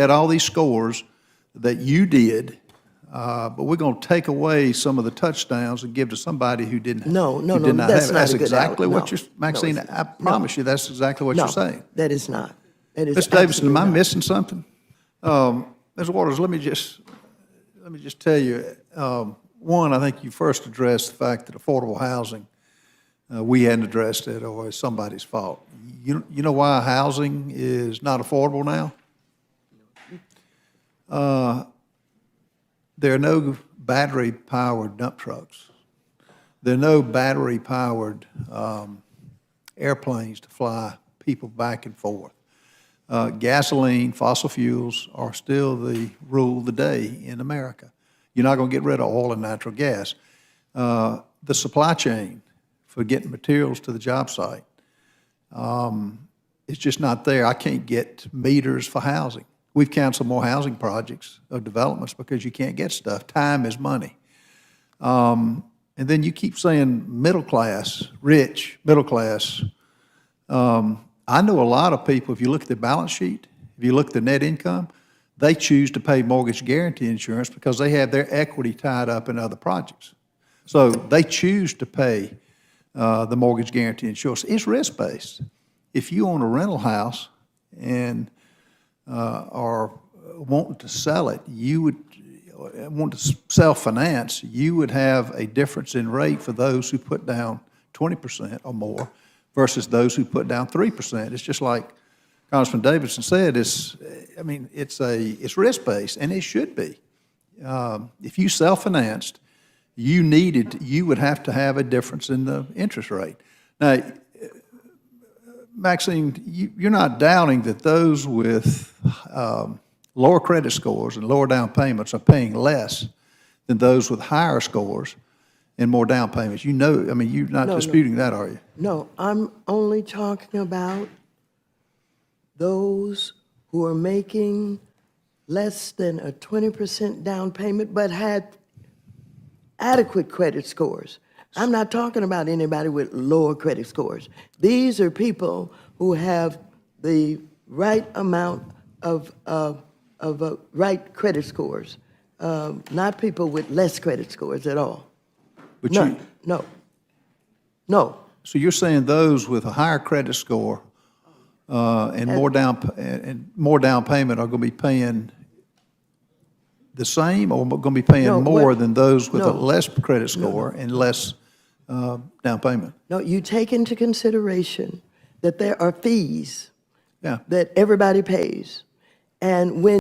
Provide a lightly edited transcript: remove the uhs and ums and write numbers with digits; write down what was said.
had all these scores that you did, but we're going to take away some of the touchdowns and give to somebody who didn't. No, who did not that's have it. not That's a good exactly out- what no, you're, Maxine. no, I promise you, that's exactly what you're saying. That is not. That is Ms. Davidson, am I absolutely not. missing something? Ms. Waters, let me just tell you. One, I think you first addressed the fact that affordable housing, we hadn't addressed it, or it's somebody's fault. You know why housing is not affordable now? There are no battery-powered dump trucks. There are no battery-powered airplanes to fly people back and forth. Gasoline, fossil fuels are still the rule of the day in America. You're not going to get rid of oil and natural gas. The supply chain for getting materials to the job site is just not there. I can't get meters for housing. We've canceled more housing projects or developments because you can't get stuff. Time is money. And then you keep saying middle class, rich, middle class. I know a lot of people, if you look at their balance sheet, if you look at their net income, they choose to pay mortgage guarantee insurance because they have their equity tied up in other projects. So they choose to pay the mortgage guarantee insurance. It's risk-based. If you own a rental house and are wanting to sell it, you would want to self-finance, you would have a difference in rate for those who put down 20% or more versus those who put down 3%. It's just like Congressman Davidson said, it's risk-based, and it should be. If you self-financed, you would have to have a difference in the interest rate. Now, Maxine, you're not doubting that those with lower credit scores and lower down payments are paying less than those with higher scores and more down payments. You know, I mean, you're not disputing that, are you? No, I'm only talking about those who are making less than a 20% down payment but had adequate credit scores. I'm not talking about anybody with lower credit scores. These are people who have the right amount of right credit scores, not people with less credit scores at all. But None. No. So you're saying those with a higher credit score and more down payment are going to be paying the same, or going to be paying more than those with a less credit score and less down payment? No, you take into consideration that there are fees Yeah. that everybody pays. And when